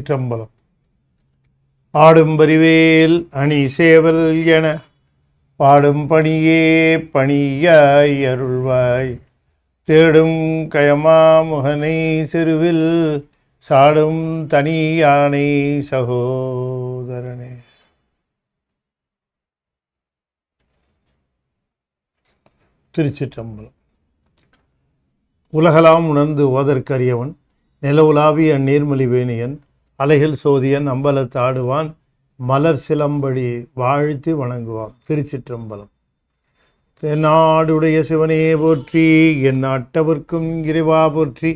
திருச்சிற்றம்பலம். ஆடும் பரிவேல் அணி சேவல் என பாடும் பணியே பணியாய் அருள்வாய். தேடும் கயமா முகனை செருவில் சாடும் தனி யானை சகோதரனே. திருச்சிற்றம்பலம். உலகலாம் உணர்ந்து ஓதற்கரியவன் நிலவுலாவிய நீர்மலி வேணியன் அலைகள் சோதியன் அம்பலத்து ஆடுவான் மலர் சிலம்படி வாழ்த்தி வணங்குவான். திருச்சிற்றம்பலம். தென்னாடுடைய சிவனே போற்றி, என் நாட்டவர்க்கும் இறைவா போற்றி,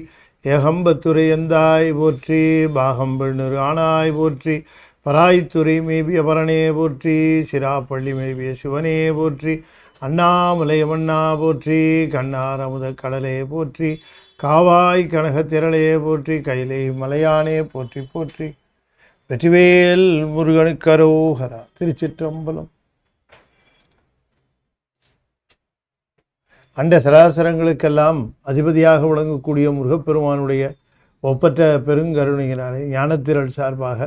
ஏகம்பத்துரை எந்தாய் போற்றி, பாகம்பெண்ணு ஆனாய் போற்றி, பராய்த்துறை மேவிய பரணே போற்றி, சிராப்பள்ளி மேவிய சிவனே போற்றி, அண்ணாமலை மன்னா போற்றி, கண்ணார் அமுத கடலே போற்றி, காவாய் கனக திரளே போற்றி, கைலை மலையானே போற்றி போற்றி, வெற்றிவேல் முருகனுக்கு அரோகரா. திருச்சிற்றம்பலம். அண்ட சராசரங்களுக்கெல்லாம் அதிபதியாக விளங்கக்கூடிய முருகப்பெருமானுடைய ஒப்பற்ற பெருங்கருணையினாலே ஞானத்திரள் சார்பாக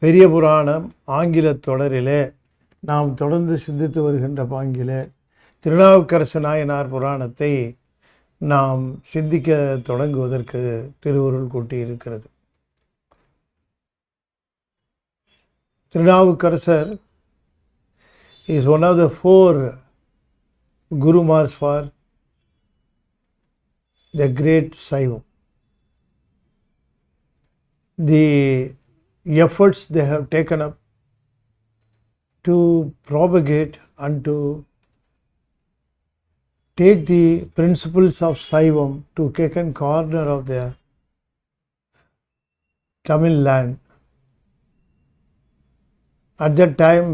பெரிய புராணம் ஆங்கில தொடரிலே நாம் தொடர்ந்து சிந்தித்து வருகின்ற பாங்கிலே திருநாவுக்கரசு நாயனார் புராணத்தை நாம் சிந்திக்க தொடங்குவதற்கு திருவருள் கூட்டியிருக்கிறது. Thirunavukkarasar is one of the 4 Gurumars for the great Saivam. The efforts they have taken up to propagate and to take the principles of Saivam to Kekan corner of the Tamil land. At that time,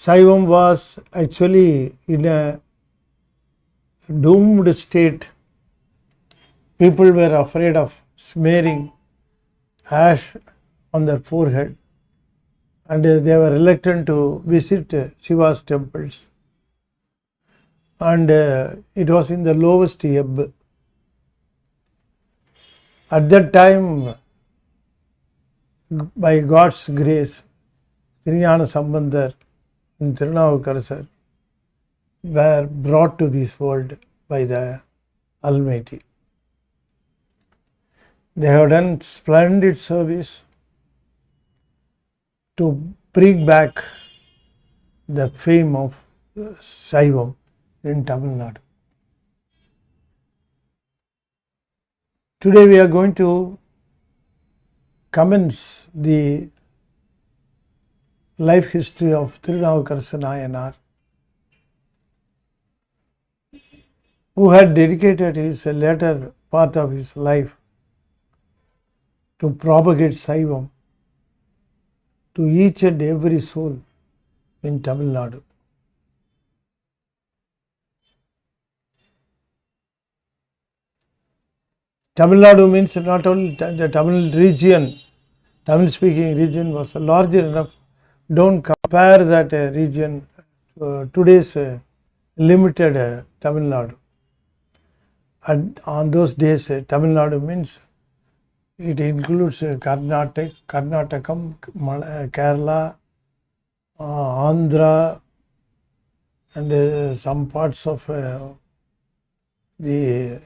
Saivam was actually in a doomed state. People were afraid of smearing ash on their forehead, and they were reluctant to visit Shiva's temples. And it was in the lowest ebb. At that time, by God's grace, Thirunavukkarasar Sambandar and Thirunavukkarasar were brought to this world by the Almighty. They have done splendid service to bring back the fame of Saivam in Tamil Nadu. Today we are going to commence the life history of Thirunavukkarasar Nayanar, who had dedicated his later part of his life to propagate Saivam to each and every soul in Tamil Nadu. Tamil Nadu means not only the Tamil region, Tamil speaking region was larger enough. Don't compare that region to today's limited Tamil Nadu. And on those days, Tamil Nadu means it includes Karnatakam, Kerala, Andhra, and some parts of the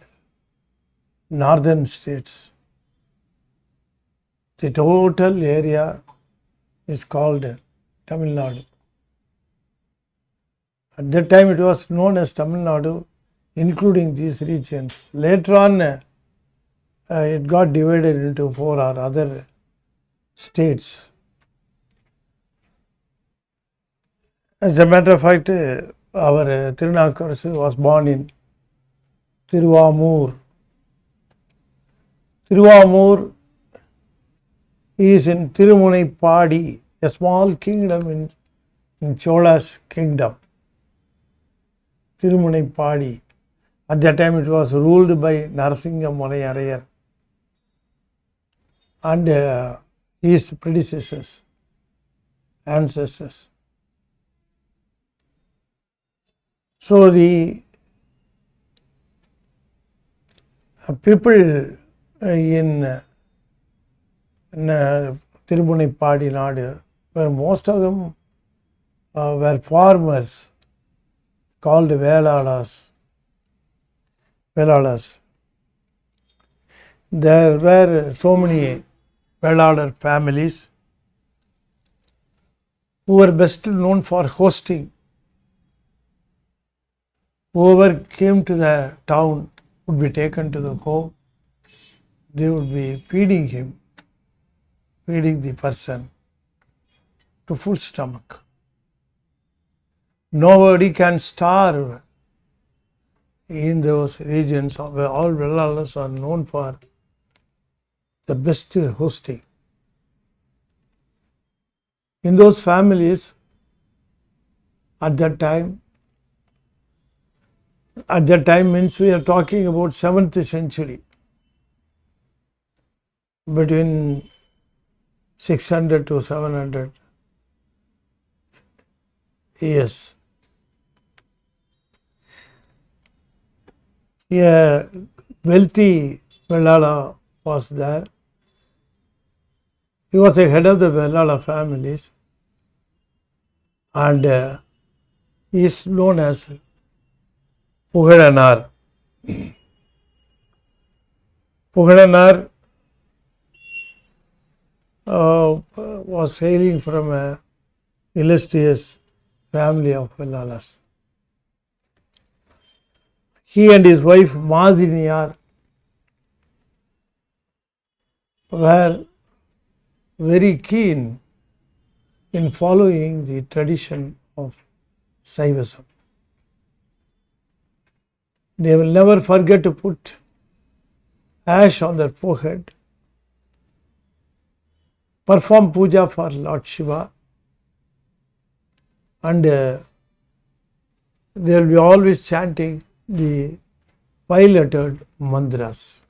northern states. The total area is called Tamil Nadu. At that time it was known as Tamil Nadu, including these regions. Later on it got divided into 4 or other states. As a matter of fact, our Thirunavukkarasar was born in Tiruvamur. Tiruvamur is in Tirumunaipadi, a small kingdom in Chola's kingdom. Tirumunaipadi. At that time it was ruled by Narasimha Munayarayar and his predecessors, ancestors. So the people in Tirubunipadi Nadu, where most of them were farmers called Velalas. There were so many Veladar families who were best known for hosting. Whoever came to the town would be taken to the home. They would be feeding the person to full stomach. Nobody can starve in those regions. All Vellalas are known for the best hosting. In those families, at that time means we are talking about 7th century, between 600 to 700 years. A wealthy Vellala was there. He was the head of the Vellala families, and he is known as Pugadanar. Pugadanar was hailing from a illustrious family of Vellalas. He and his wife Madiniyar were very keen in following the tradition of Saivism. They will never forget to put ash on their forehead, perform puja for Lord Shiva, and they will be always chanting the 5-lettered mantras.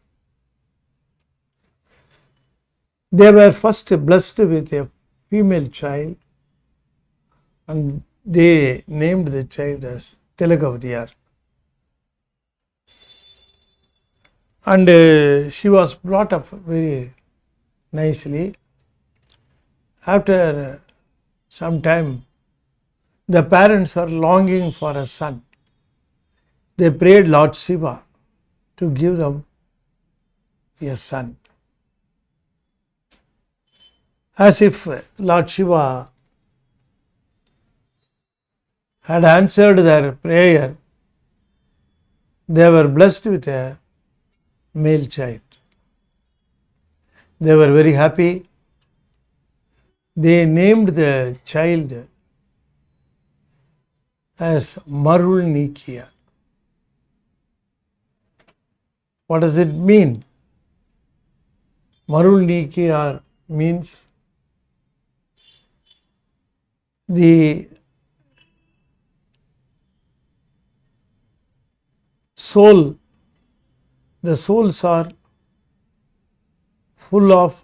They were first blessed with a female child, and they named the child as Tilakavadiyar. And she was brought up very nicely. After some time, the parents were longing for a son. They prayed Lord Shiva to give them a son. As if Lord Shiva had answered their prayer, they were blessed with a male child. They were very happy. They named the child as Marulnikia. What does it mean? Marulnikia means the soul. The souls are full of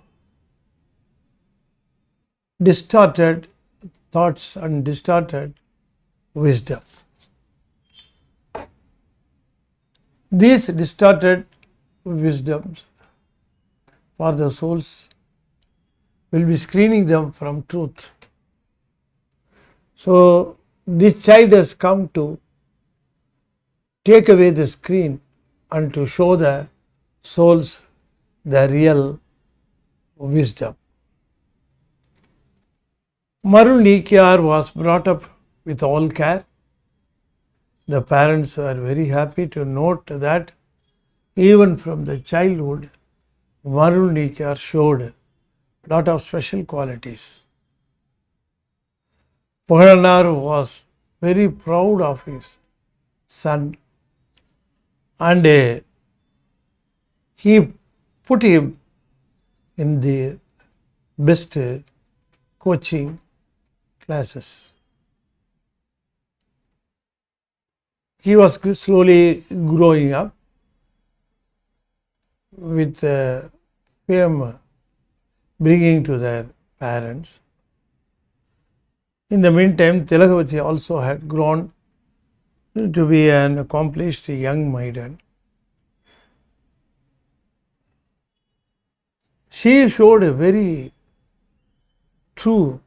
distorted thoughts and distorted wisdom. These distorted wisdoms for the souls will be screening them from truth. So this child has come to take away the screen and to show the souls the real wisdom. Marulnikyar was brought up with all care. The parents were very happy to note that even from the childhood, Marulnikyar showed a lot of special qualities. Pugadanar was very proud of his son, and he put him in the best coaching classes. He was slowly growing up with fame bringing to their parents. In the meantime, Tilakavati also had grown to be an accomplished young maiden. She showed a very true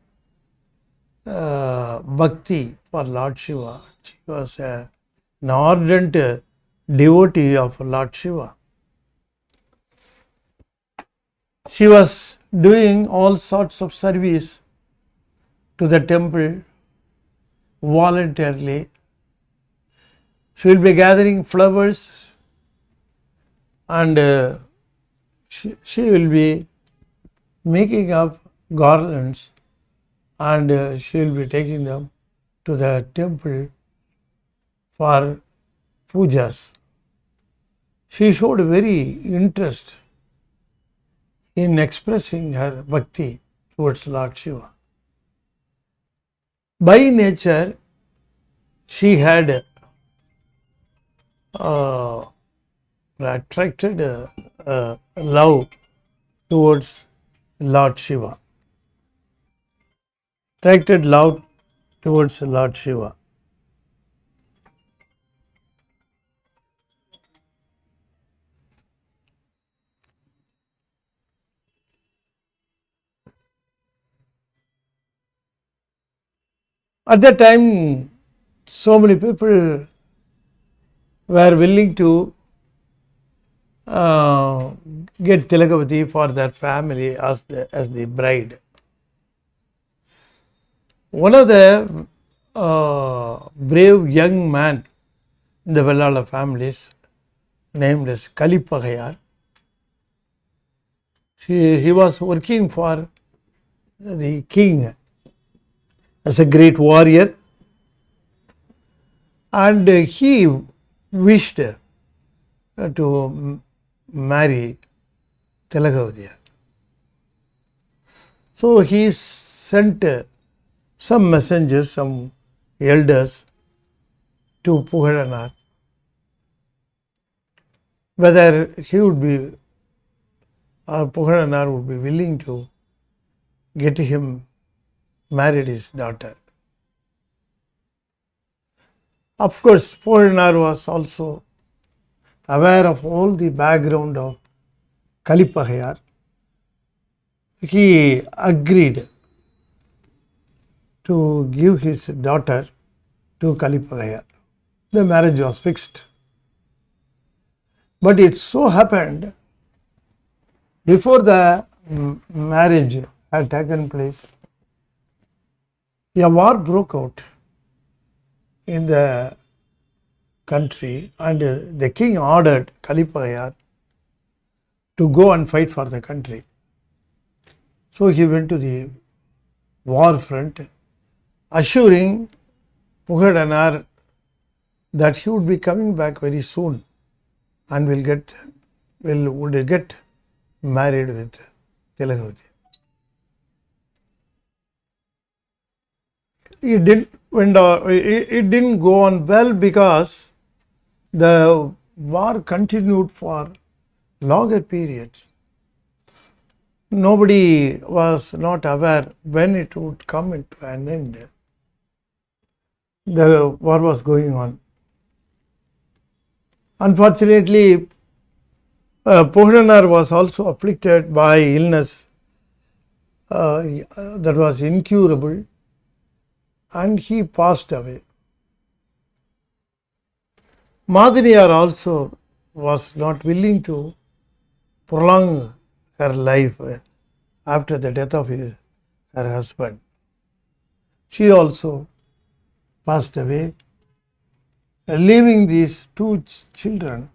bhakti for Lord Shiva. She was an ardent devotee of Lord Shiva. She was doing all sorts of service to the temple voluntarily. She will be gathering flowers and she will be making up garlands and she will be taking them to the temple for pujas. She showed very interest in expressing her bhakti towards Lord Shiva. By nature, she had attracted love towards Lord Shiva. Attracted love towards Lord Shiva. At that time, so many people were willing to get Tilakavati for their family as the bride. One of the brave young man in the Vellala families named as Kalipagayar. He was working for the king as a great warrior and he wished to marry Tilakavati. So he sent some messengers, some elders to Puhadanar whether he would be or Puhadanar would be willing to get him married his daughter. Of course, Puhadanar was also aware of all the background of Kalipagayar. He agreed to give his daughter to Kalipagayar. The marriage was fixed. But it so happened, before the marriage had taken place, a war broke out in the country and the king ordered Kalipagayar to go and fight for the country. So he went to the war front, assuring Puhadanar that he would be coming back very soon and would get married with Tilakavati. It didn't go on well because the war continued for longer periods. Nobody was not aware when it would come into an end. The war was going on. Unfortunately, Puhadanar was also afflicted by illness that was incurable and he passed away. Madiniyar also was not willing to prolong her life after the death of her husband. She also passed away, leaving these two children,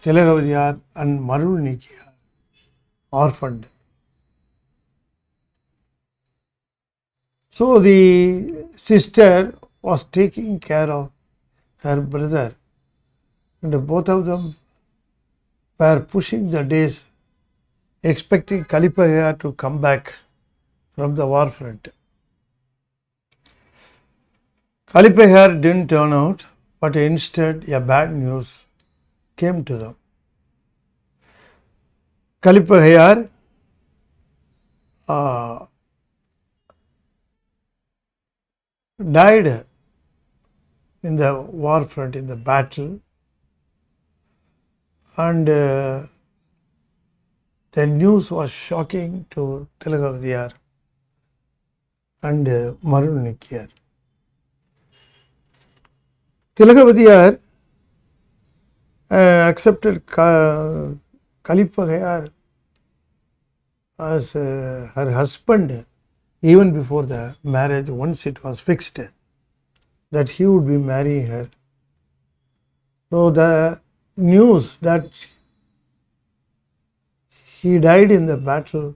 Tilakavati and Maruniki, orphaned. So the sister was taking care of her brother and both of them were pushing the days, expecting Kalipagayar to come back from the war front. Kalipagayar didn't turn out, but instead a bad news came to them. Kalipagayar died in the war front, in the battle, and the The news was shocking to Thirunavukkarasar and Marunnikiyar. Thirunavukkarasar accepted Kalipagayar as her husband even before the marriage, once it was fixed that he would be marrying her. So the news that he died in the battle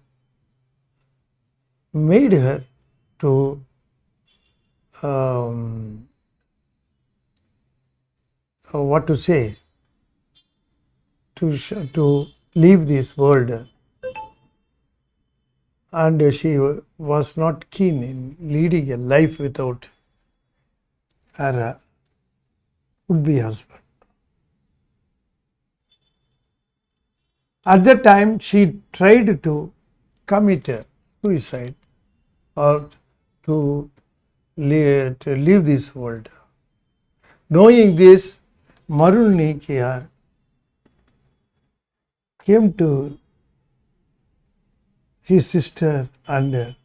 made her to what to say, to leave this world, and she was not keen in leading a life without her would-be husband. At that time, she tried to commit suicide or to leave this world. Knowing this, Marunnikiyar came to his sister and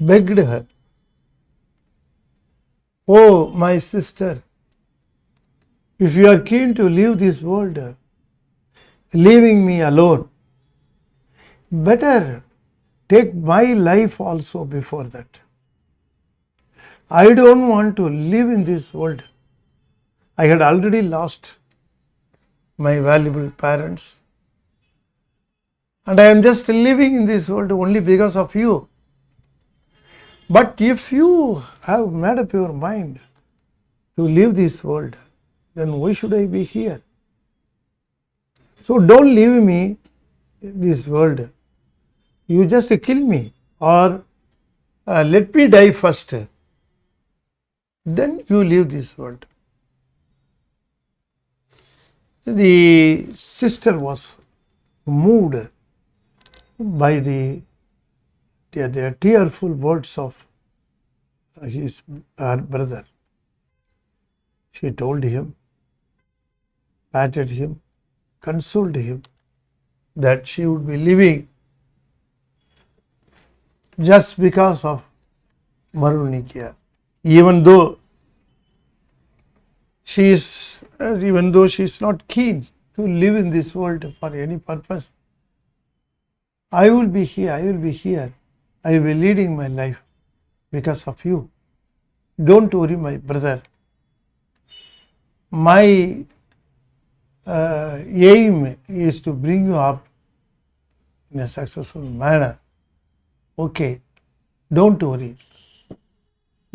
begged her, "Oh, my sister, if you are keen to leave this world, leaving me alone, better take my life also before that. I don't want to live in this world. I had already lost my valuable parents, and I am just living in this world only because of you. But if you have made up your mind to leave this world, then why should I be here? So don't leave me in this world. You just kill me, or let me die first. Then you leave this world." The sister was moved by the tearful words of her brother. She told him, patted him, consoled him that she would be living just because of Marunnikiyar. Even though she is not keen to live in this world for any purpose, I will be here, I will be leading my life because of you. Don't worry, my brother. My aim is to bring you up in a successful manner. Okay, don't worry.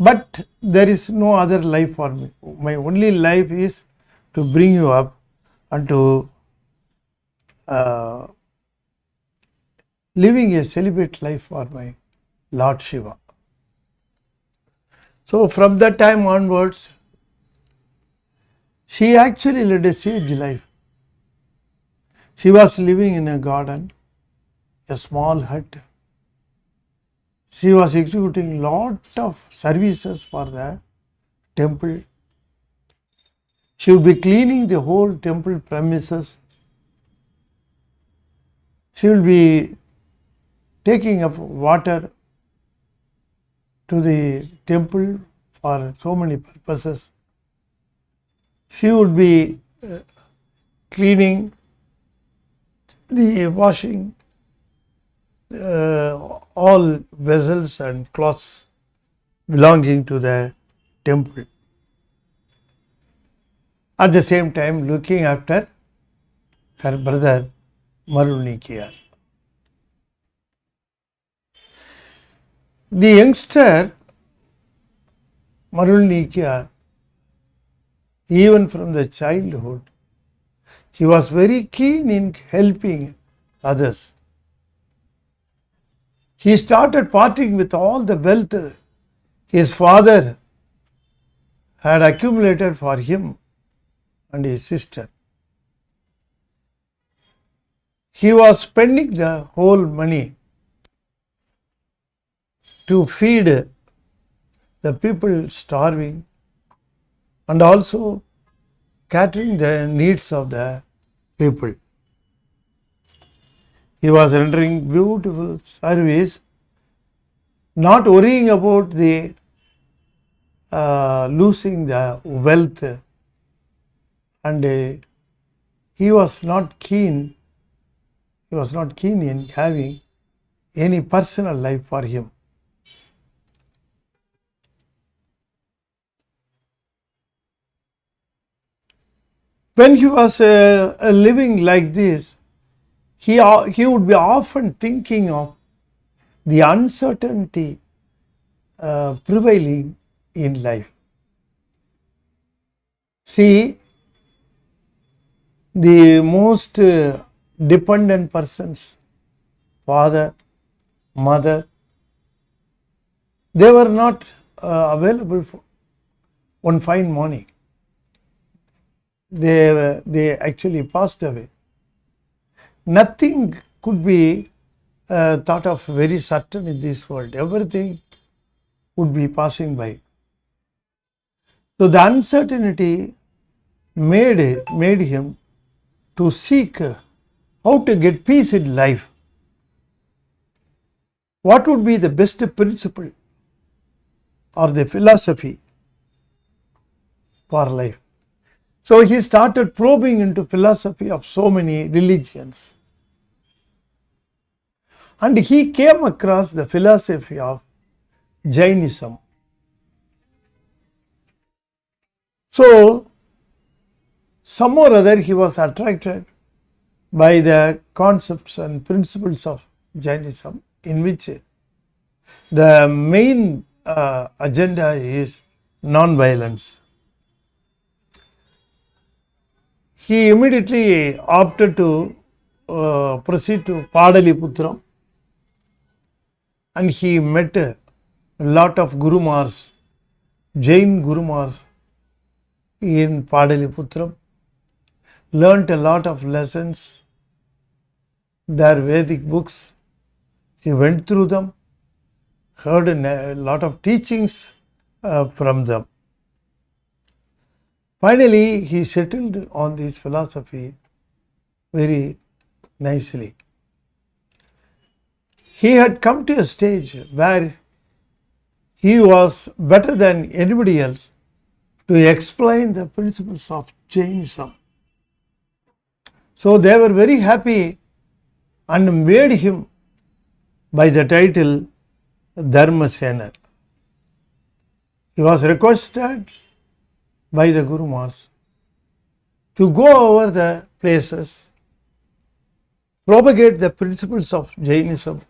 But there is no other life for me. My only life is to bring you up and to living a celibate life for my Lord Shiva. So from that time onwards, she actually led a sage life. She was living in a garden, a small hut. She was executing lot of services for the temple. She would be cleaning the whole temple premises. She will be taking up water to the temple for so many purposes. She would be cleaning, washing all vessels and cloths belonging to the temple. At the same time, looking after her brother Marunnikiyar. The youngster Marunnikiyar, even from the childhood, he was very keen in helping others. He started parting with all the wealth his father had accumulated for him and his sister. He was spending the whole money to feed the people starving and also catering the needs of the people. He was rendering beautiful service, not worrying about the losing the wealth, and he was not keen in having any personal life for him. When he was living like this, he would be often thinking of the uncertainty prevailing in life. See, the most dependent persons, father, mother, they were not available for one fine morning. They actually passed away. Nothing could be thought of very certain in this world. Everything would be passing by. So the uncertainty made him to seek how to get peace in life. What would be the best principle or the philosophy for life? So he started probing into philosophy of so many religions. And he came across the philosophy of Jainism. So some or other he was attracted by the concepts and principles of Jainism, in which the main agenda is non-violence. He immediately opted to proceed to Padaliputram, and he met a lot of Gurumars, Jain Gurumars in Padaliputram, learnt a lot of lessons, their Vedic books. He went through them, heard a lot of teachings from them. Finally, he settled on this philosophy very nicely. He had come to a stage where he was better than anybody else to explain the principles of Jainism. So they were very happy and made him by the title Dharmasena. He was requested by the Gurumars to go over the places, propagate the principles of Jainism,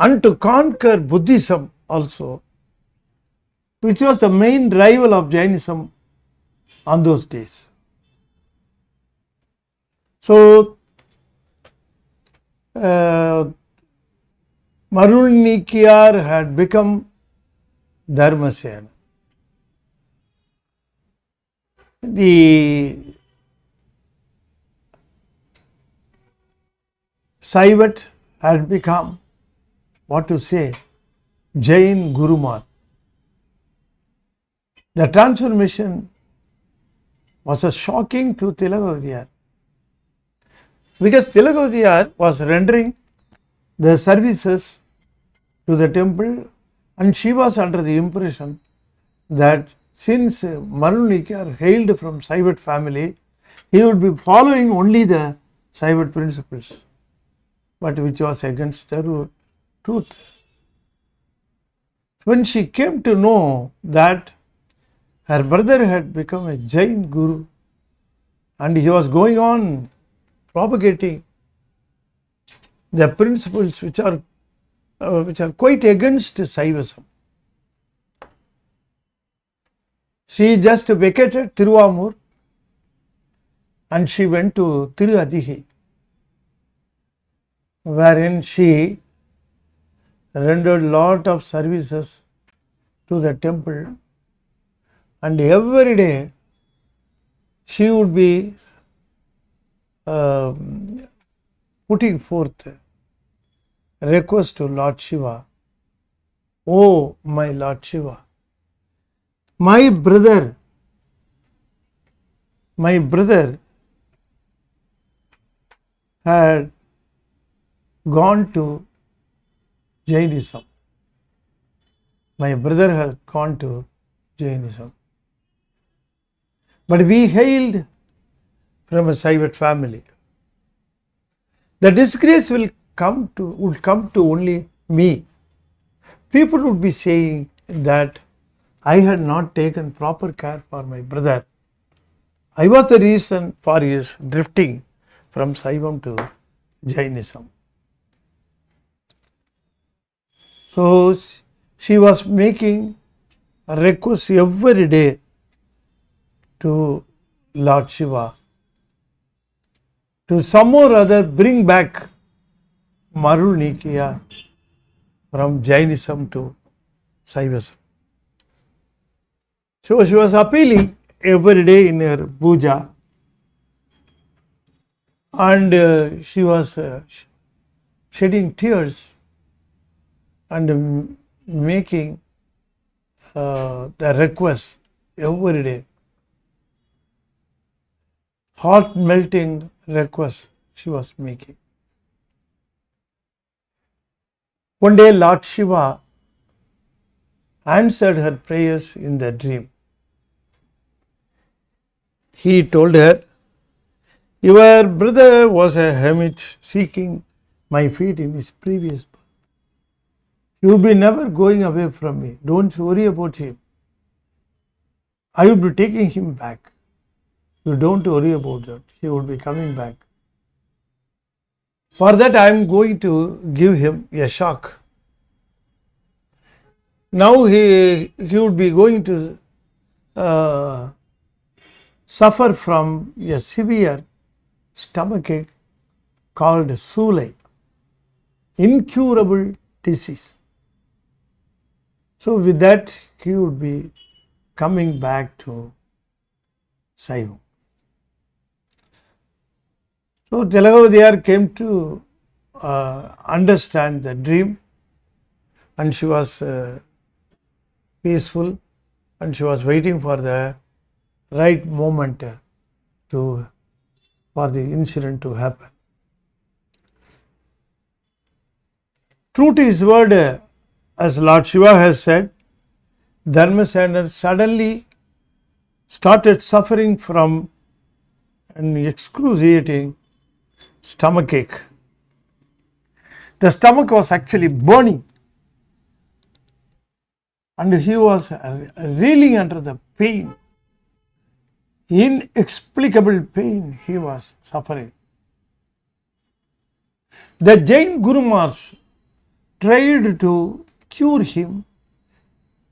and to conquer Buddhism also, which was the main rival of Jainism on those days. So Marulnikiyar had become Dharmasena. The Saivat had become, what to say, Jain Gurumar. The transformation was a shocking to Tilakavadiyar, because Tilakavadiyar was rendering the services to the temple, and she was under the impression that since Marulnikiyar hailed from Saivat family, he would be following only the Saivat principles, but which was against the truth. When she came to know that her brother had become a Jain Guru and he was going on propagating the principles which are quite against Saivism, she just vacated Tiruvamur and she went to Tiruvadihi, wherein she rendered lot of services to the temple, and every day she would be putting forth request to Lord Shiva, "Oh my Lord Shiva, my brother had gone to Jainism. My brother has gone to Jainism. But we hailed from a Saivat family. The disgrace would come to only me. People would be saying that I had not taken proper care for my brother. I was the reason for his drifting from Saivam to Jainism. So she was making a request every day to Lord Shiva to some or other bring back Marunikiya from Jainism to Saivism. So she was appealing every day in her puja, and she was shedding tears and making the request every day. Heart melting request she was making. One day Lord Shiva answered her prayers in the dream. He told her, your brother was a hermit seeking my feet in his previous birth. He will be never going away from me. Don't worry about him. I will be taking him back. You don't worry about that. He will be coming back. For that I am going to give him a shock. Now he would be going to suffer from a severe stomachache called Sulai, incurable disease. So with that he would be coming back to Saivam. So Telagavadiyar came to understand the dream, and she was peaceful, and she was waiting for the right moment for the incident to happen. True to his word, as Lord Shiva has said, Dharmasena suddenly started suffering from an excruciating stomachache. The stomach was actually burning, and he was reeling under the pain. Inexplicable pain he was suffering. The Jain Gurumars tried to cure him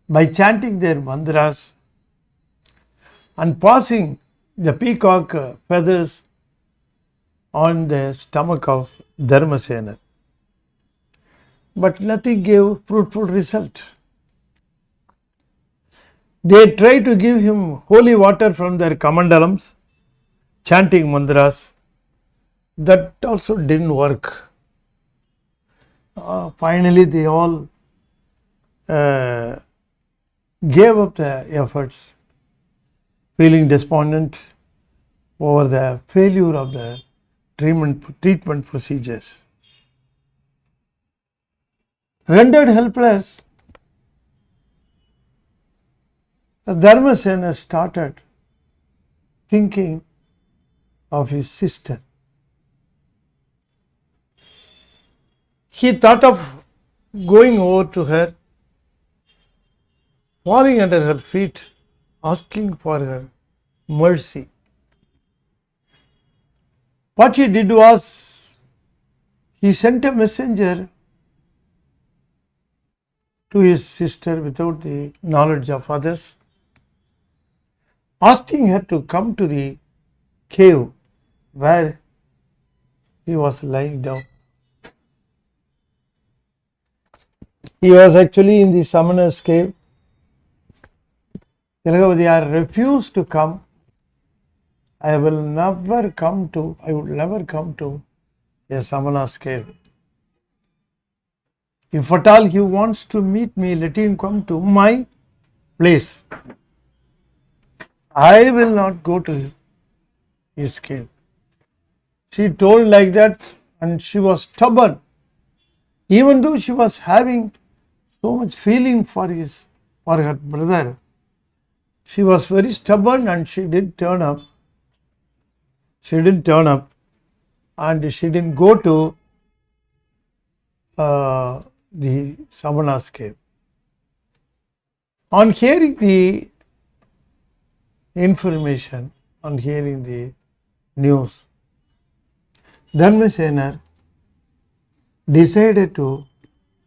by chanting their mantras and passing the peacock feathers on the stomach of Dharmasena. But nothing gave fruitful result. They tried to give him holy water from their kamandalams, chanting mantras. That also didn't work. Finally, they all gave up the efforts, feeling despondent over the failure of the treatment procedures. Rendered helpless, Dharmasena started thinking of his sister. He thought of going over to her, falling under her feet, asking for her mercy. What he did was, he sent a messenger to his sister without the knowledge of others, asking her to come to the cave where he was lying down. He was actually in the Samaner's cave. Telagavadiyar refused to come. I would never come to a Samana's cave. If at all he wants to meet me, let him come to my place. I will not go to his cave. She told like that, and she was stubborn. Even though she was having so much feeling for her brother, she was very stubborn and she didn't turn up. She didn't turn up and she didn't go to the Samana's cave. On hearing the information, on hearing the news, Dharmasena decided to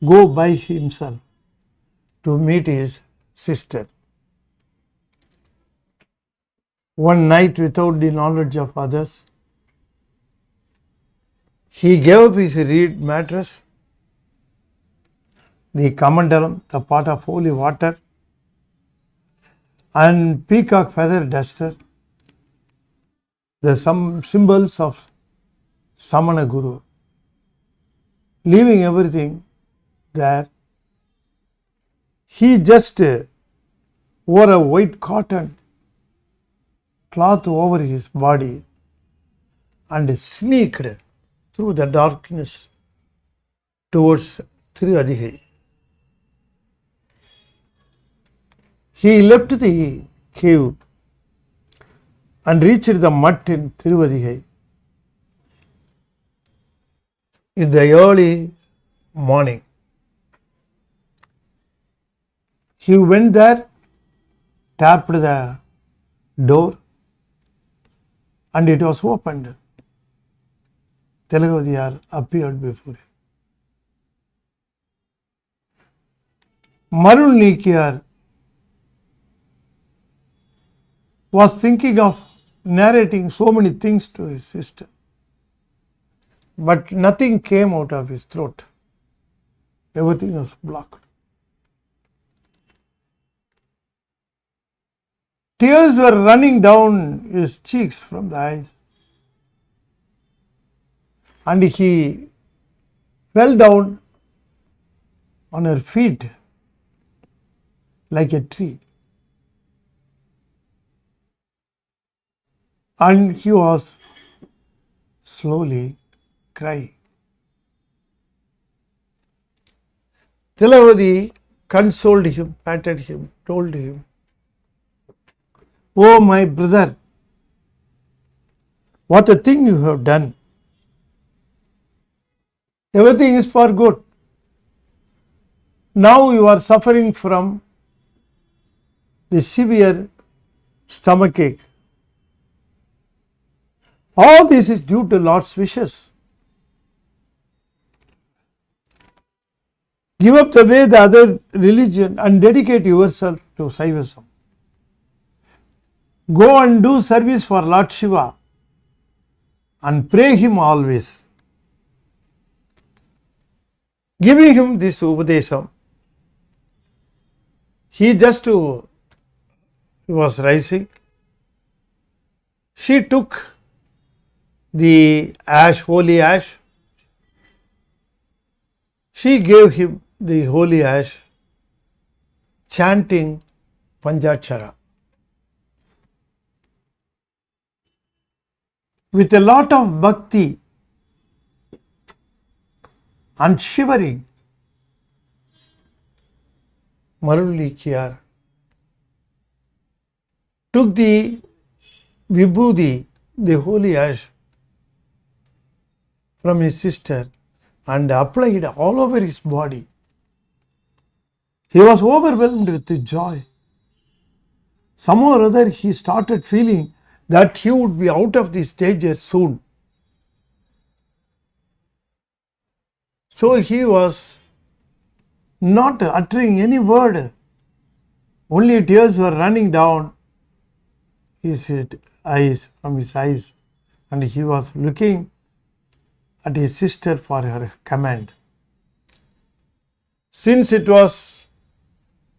go by himself to meet his sister. One night, without the knowledge of others, he gave up his reed mattress, the kamandalam, the pot of holy water, and peacock feather duster, the some symbols of Samana Guru. Leaving everything there, he just wore a white cotton cloth over his body and sneaked through the darkness towards Thirunavukkarasar. He left the cave and reached the mutt in Thirunavukkarasar in the early morning. He went there, tapped the door, and it was opened. Thirunavukkarasar appeared before him. Marul was thinking of narrating so many things to his sister, but nothing came out of his throat. Everything was blocked. Tears were running down his cheeks from the eyes, and he fell down on her feet like a tree. And he was slowly crying. Thilavadi consoled him, patted him, told him, "Oh, my brother, what a thing you have done. Everything is for good. Now you are suffering from the severe stomachache. All this is due to Lord's wishes. Give up the way the other religion and dedicate yourself to Saivism. Go and do service for Lord Shiva and pray him always." Giving him this Upadesam, he just was rising. She took the ash, holy ash. She gave him the holy ash, chanting Panchakshara. With a lot of bhakti and shivering, Maruli took the vibhuti, the holy ash, from his sister and applied all over his body. He was overwhelmed with joy. Somehow or other he started feeling that he would be out of this danger soon. So he was not uttering any word. Only tears were running down his eyes, from his eyes, and he was looking at his sister for her command. Since it was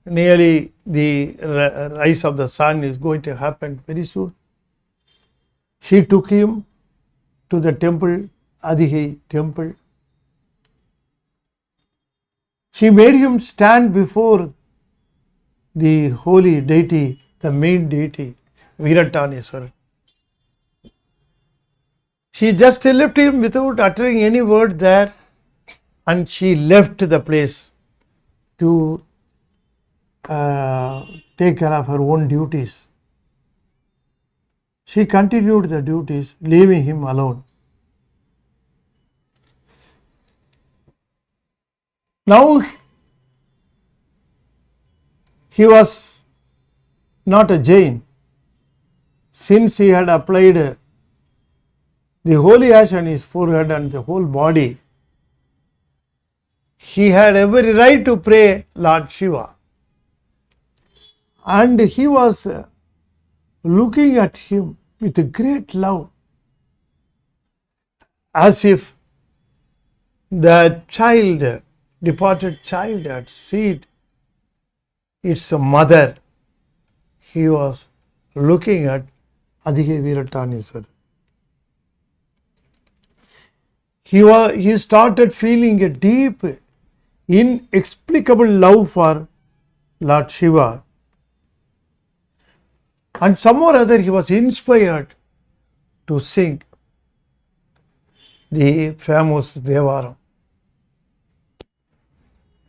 nearly the rise of the sun is going to happen very soon, she took him to the temple, Adihi temple. She made him stand before the holy deity, the main deity, Virataneswara. She just left him without uttering any word there and she left the place to take care of her own duties. She continued the duties, leaving him alone. Now he was not a Jain. Since he had applied the holy ash on his forehead and the whole body, he had every right to pray Lord Shiva. And he was looking at him with great love, as if the child, departed child, had seen its mother. He was looking at Adhike Veerataneswar. He started feeling a deep, inexplicable love for Lord Shiva. And some or other he was inspired to sing the famous Devaram.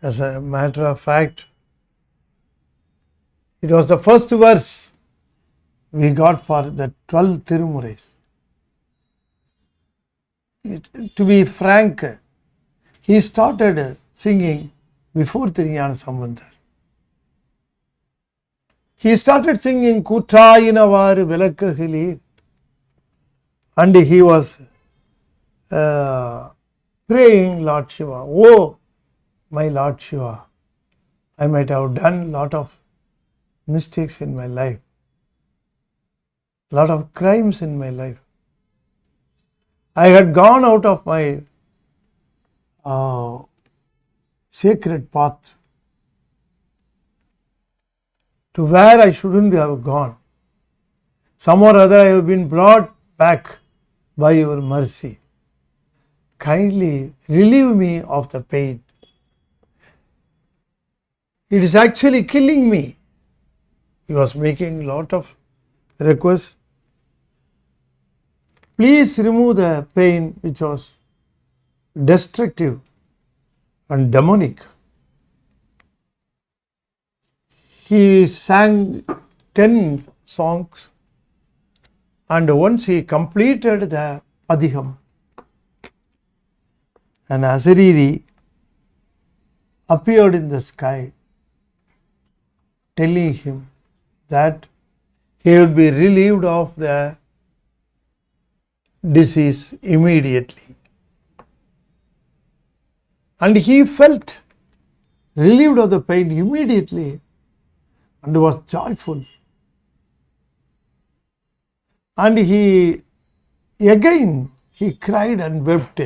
As a matter of fact, it was the first verse we got for the 12 Tirumurais. To be frank, he started singing before Tirunavukkarasar Sambandar. He started singing Kutrayinavaru Velakahili, and he was praying Lord Shiva, oh my Lord Shiva, I might have done lot of mistakes in my life, lot of crimes in my life. I had gone out of my sacred path to where I shouldn't have gone. Some or other I have been brought back by your mercy. Kindly relieve me of the pain. It is actually killing me. He was making a lot of requests. Please remove the pain which was destructive and demonic. He sang 10 songs, and once he completed the Padiham, an Asariri appeared in the sky, telling him that he would be relieved of the disease immediately. And he felt relieved of the pain immediately and was joyful. And he cried and wept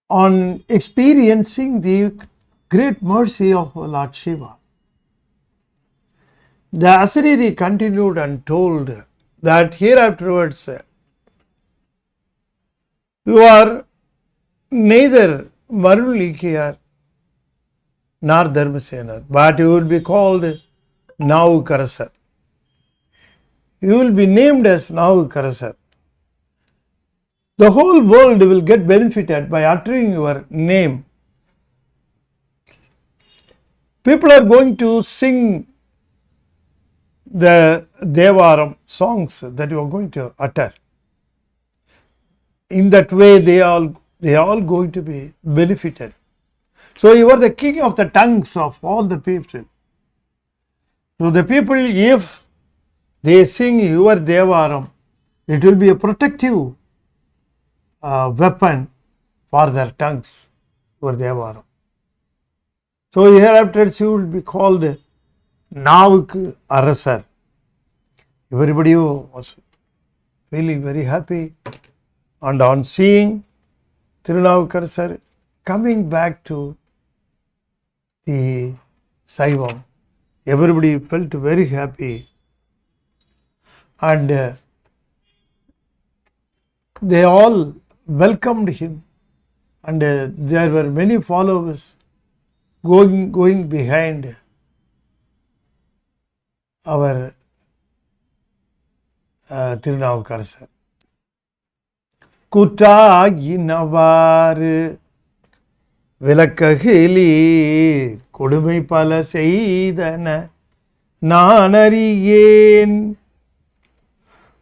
on experiencing the great mercy of Lord Shiva. The Asariri continued and told that hereafterwards you are neither Marulikiyar nor Dharmasenar, but you will be called Thirunavukkarasar. You will be named as Thirunavukkarasar. The whole world will get benefited by uttering your name. People are going to sing the Devaram songs that you are going to utter. In that way, they are all going to be benefited. So you are the king of the tongues of all the people. So the people, if they sing your Devaram, it will be a protective weapon for their tongues, your Devaram. So hereafter you will be called Thirunavukkarasar. Everybody was feeling very happy, and on seeing Thirunavukkarasar coming back to the Saivam, everybody felt very happy, and they all welcomed him, and there were many followers going behind our Thirunavukkarasar. குற்றாயினவாறு விளக்ககிலீர் கொடுமை பல செய்தன நானறியேன்.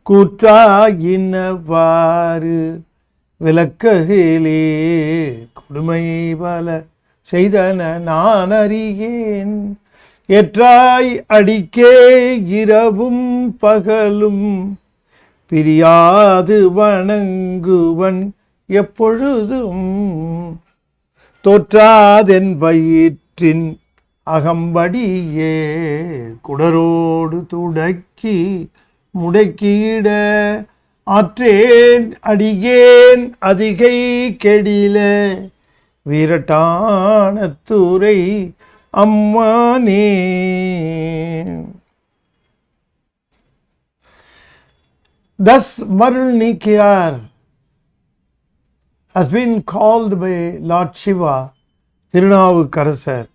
குற்றாயினவாறு விளக்ககிலீர் கொடுமை பல செய்தன நானறியேன். எற்றாய் அடிக்கே இரவும் பகலும் பிரியாது வணங்குவன் எப்பொழுதும். தோற்றாதென் வயிற்றின் அகம்படியே குடரோடு துடக்கி முடக்கிட ஆற்றேன் அடியேன் அதிகை கெடில வீரட்டானத்துறை அம்மானே. Thus Marulnikiyar has been called by Lord Shiva Thirunavukkarasar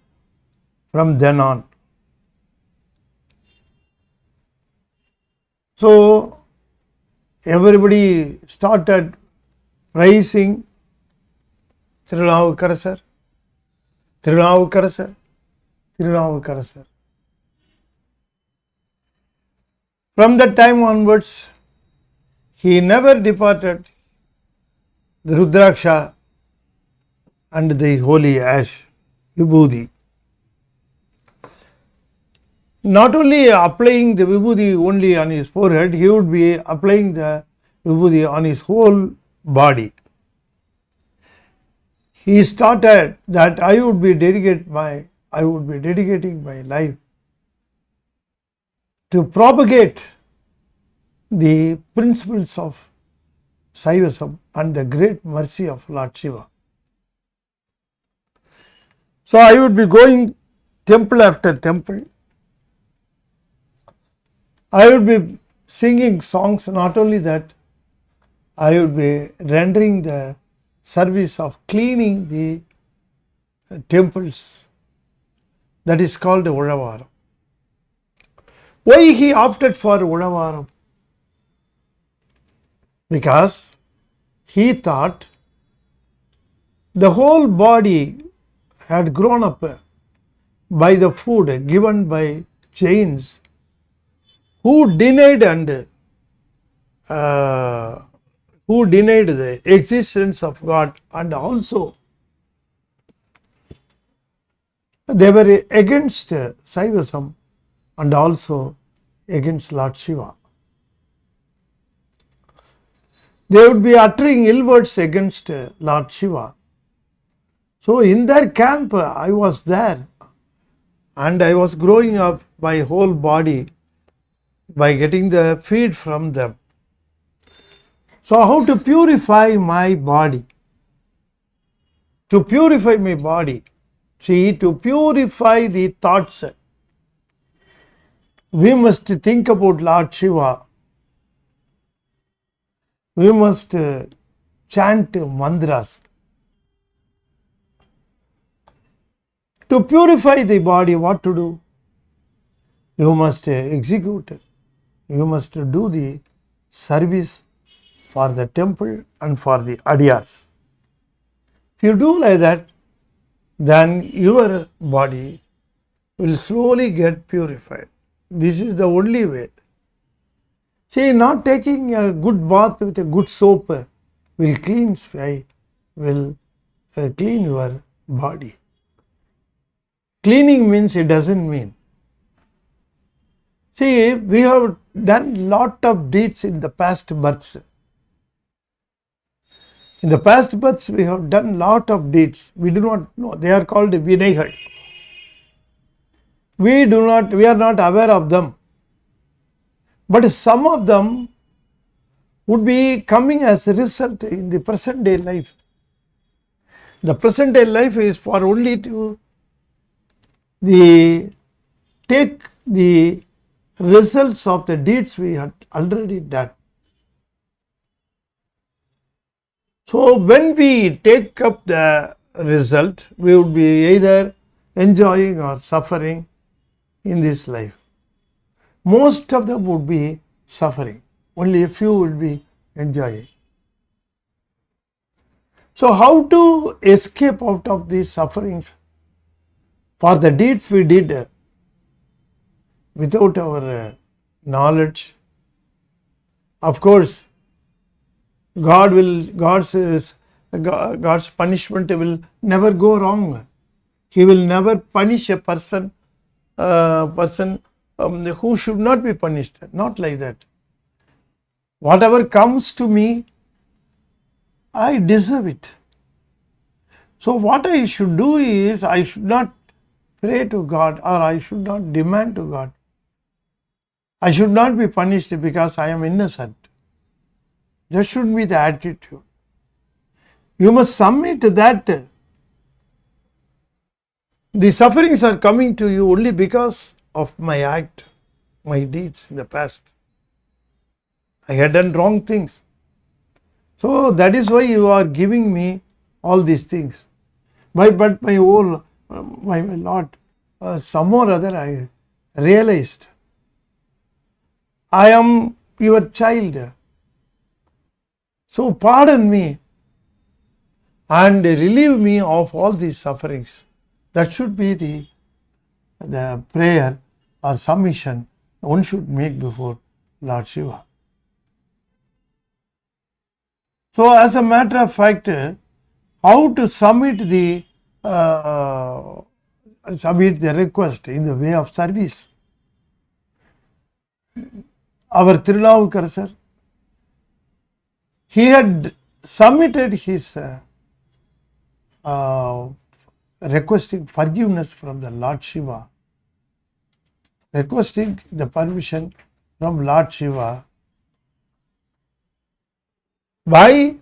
from then on. So everybody started praising Thirunavukkarasar, Thirunavukkarasar, Thirunavukkarasar. From that time onwards, he never departed the Rudraksha and the holy ash, Vibhuti. Not only applying the Vibhuti only on his forehead, he would be applying the Vibhuti on his whole body. He started that I would be dedicating my life to propagate the principles of Saivism and the great mercy of Lord Shiva. So I would be going temple after temple. I would be singing songs. Not only that, I would be rendering the service of cleaning the temples. That is called Udavaram. Why he opted for Udavaram? Because he thought the whole body had grown up by the food given by Jains who denied the existence of God, and also they were against Saivism and also against Lord Shiva. They would be uttering ill words against Lord Shiva. So in their camp I was there, and I was growing up my whole body by getting the feed from them. So how to purify my body? To purify my body, see, to purify the thoughts, we must think about Lord Shiva. We must chant mantras. To purify the body, what to do? You must execute, you must do the service for the temple and for the adiyars. If you do like that, then your body will slowly get purified. This is the only way. See, not taking a good bath with a good soap will clean your body. Cleaning means it doesn't mean. See, we have done lot of deeds in the past births. In the past births, we have done lot of deeds. We do not know. They are called vinaigal. We are not aware of them. But some of them would be coming as a result in the present day life. The present day life is for only to take the results of the deeds we had already done. So when we take up the result, we would be either enjoying or suffering in this life. Most of them would be suffering. Only a few would be enjoying. So how to escape out of these sufferings? For the deeds we did without our knowledge, of course, God's punishment will never go wrong. He will never punish a person who should not be punished. Not like that. Whatever comes to me, I deserve it. So what I should do is, I should not pray to God, or I should not demand to God. I should not be punished because I am innocent. That should be the attitude. You must submit that the sufferings are coming to you only because of my act, my deeds in the past. I had done wrong things. So that is why you are giving me all these things. But my whole, my Lord, some or other I realized I am your child. So pardon me and relieve me of all these sufferings. That should be the prayer or submission one should make before Lord Shiva. So as a matter of fact, how to submit the request in the way of service? Our Thirunavukkarasar, he had submitted his requesting forgiveness from the Lord Shiva, requesting the permission from Lord Shiva by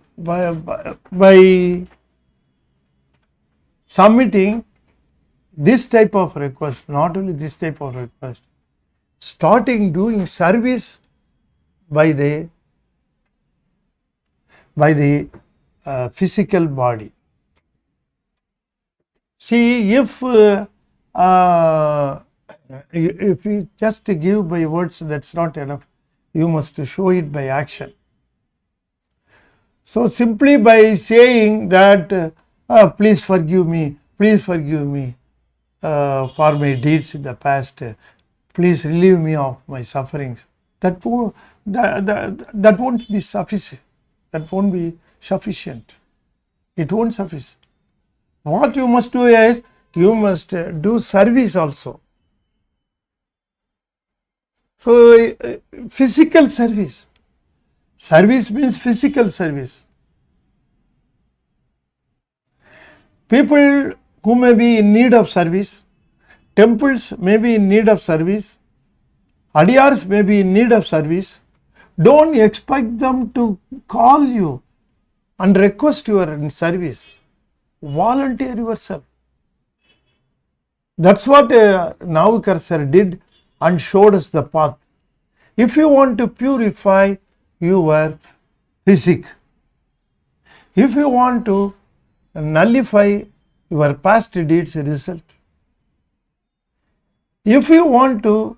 submitting this type of request. Not only this type of request, starting doing service by the physical body. See, if you just give by words, that's not enough. You must show it by action. So simply by saying that please forgive me for my deeds in the past, please relieve me of my sufferings, that won't be sufficient. That won't be sufficient. It won't suffice. What you must do is, you must do service also. So physical service. Service means physical service. People who may be in need of service, temples may be in need of service, adiyars may be in need of service. Don't expect them to call you and request your service. Volunteer yourself. That's what Navukkarasar did and showed us the path. If you want to purify your physique, if you want to nullify your past deeds result, if you want to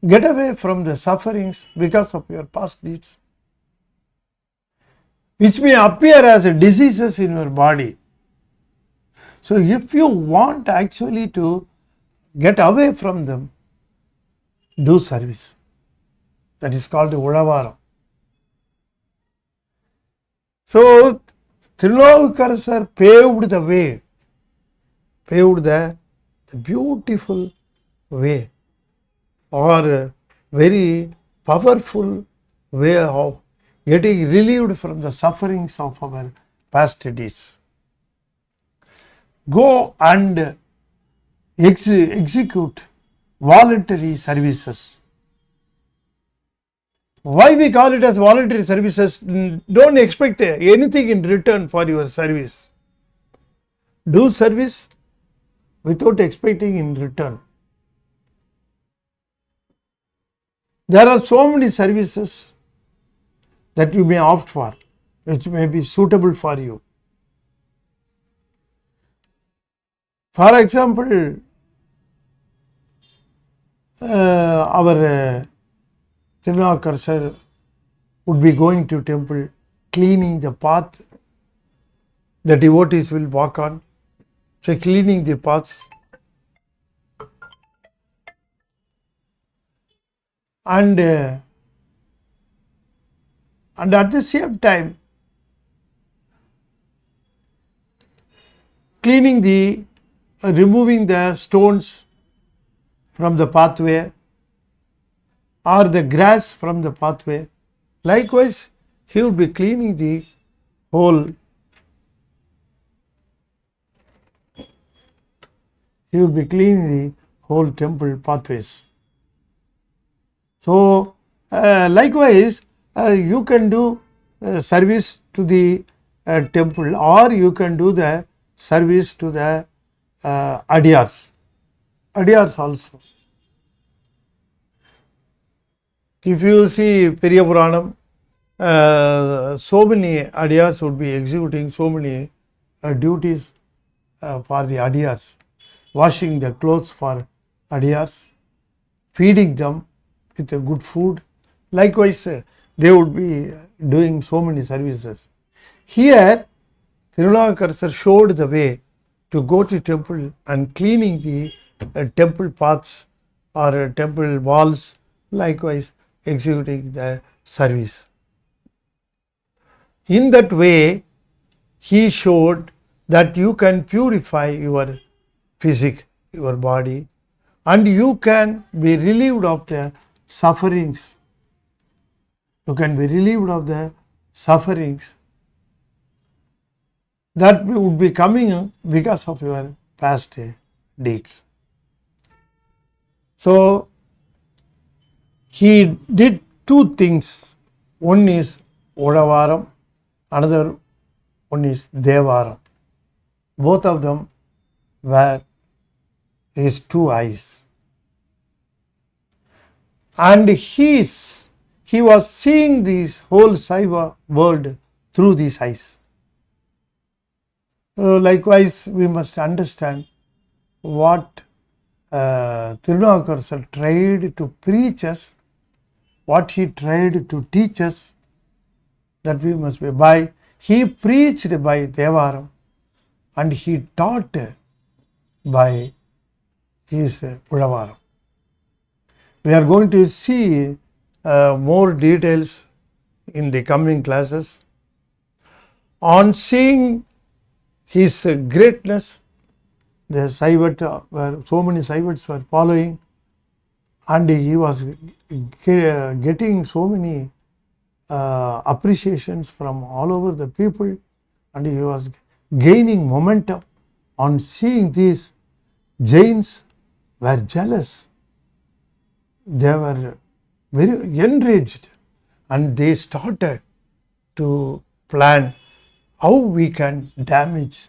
get away from the sufferings because of your past deeds, which may appear as diseases in your body. So if you want actually to get away from them, do service. That is called Udavaram. So Thirunavukkarasar paved the way, paved the beautiful way, or very powerful way of getting relieved from the sufferings of our past deeds. Go and execute voluntary services. Why we call it as voluntary services? Don't expect anything in return for your service. Do service without expecting in return. There are so many services that you may opt for, which may be suitable for you. For example, our Thirunavukkarasar would be going to temple, cleaning the path the devotees will walk on, so cleaning the paths. And at the same time, cleaning the, removing the stones from the pathway or the grass from the pathway. Likewise, he would be cleaning the whole, temple pathways. So, likewise, you can do service to the temple, or you can do the service to the adiyars also. If you see Periya Puranam, so many adiyars would be executing so many duties for the adiyars, washing the clothes for adiyars, feeding them with a good food. Likewise, they would be doing so many services. Here, Thirunavukkarasar showed the way to go to temple and cleaning the temple paths or temple walls, likewise executing the service. In that way, he showed that you can purify your physique, your body, and you can be relieved of the sufferings. You can be relieved of the sufferings that would be coming because of your past deeds. So, he did two things. One is Odavaram, another one is Devaram. Both of them were his two eyes. And he was seeing this whole Saiva world through these eyes. So likewise, we must understand what Thirunavukkarasar tried to preach us, what he tried to teach us, that we must be by. He preached by Devaram and he taught by his Udavaram. We are going to see more details in the coming classes. On seeing his greatness, the Saivata, where so many Saivats were following, and he was getting so many appreciations from all over the people, and he was gaining momentum. On seeing these, Jains were jealous. They were very enraged, and they started to plan how we can damage,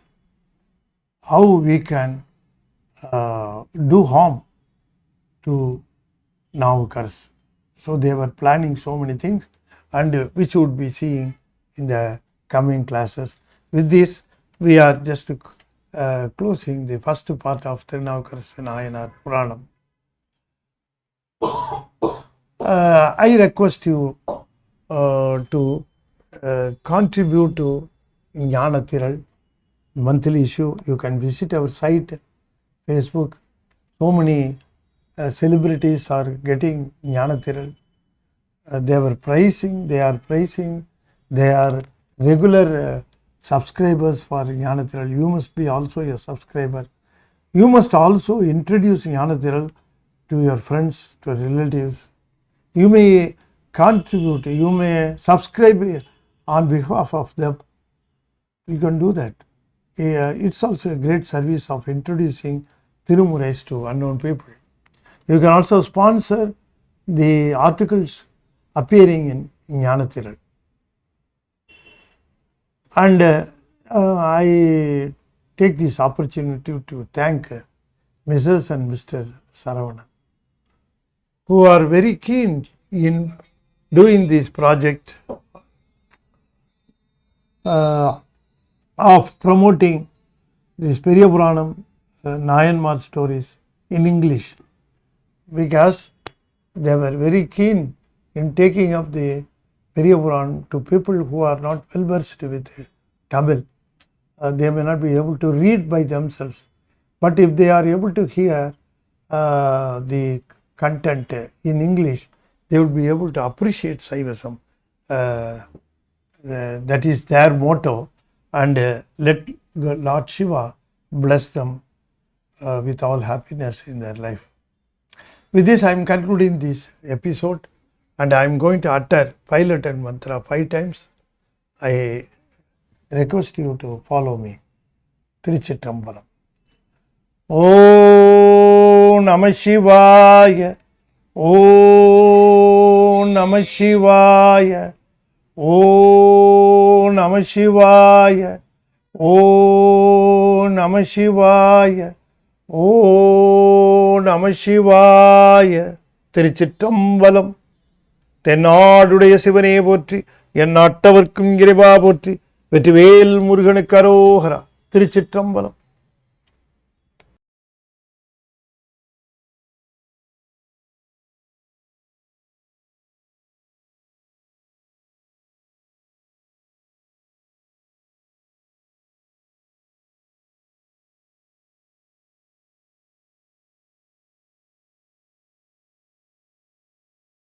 how we can do harm to Navukkarasar. So they were planning so many things, and which we would be seeing in the coming classes. With this, we are just closing the first part of Thirunavukkarasar Nayanar Puranam. I request you to contribute to Jnana Thiral monthly issue. You can visit our site, Facebook. So many celebrities are getting Jnana Thiral. They are praising, they are regular subscribers for Jnana Thiral. You must be also a subscriber. You must also introduce Jnana Thiral to your friends, to relatives. You may contribute, you may subscribe on behalf of them. You can do that. It's also a great service of introducing Tirumurais to unknown people. You can also sponsor the articles appearing in Jnana Thiral. And I take this opportunity to thank Mrs. and Mr. Saravanan, who are very keen in doing this project of promoting this Periya Puranam Nayanmar stories in English, because they were very keen in taking up the Periya Puranam to people who are not well versed with Tamil. they may not be able to read by themselves, but if they are able to hear the content in English, they would be able to appreciate Saivism. That is their motto, and let Lord Shiva bless them with all happiness in their life. With this, I am concluding this episode, and I am going to utter 5-letter mantra 5 times. I request you to follow me. Tiruchitrambalam. Om Namah Shivaya. Om Namah Shivaya. Om Namah Shivaya. Om Namah Shivaya. Om Namah Shivaya. Tiruchitrambalam. தென்னாடுடைய சிவனே போற்றி, என் நாட்டவர்க்கும் இறைவா போற்றி, வெற்றிவேல் முருகனுக்கு அரோகரா. திருச்சிற்றம்பலம்.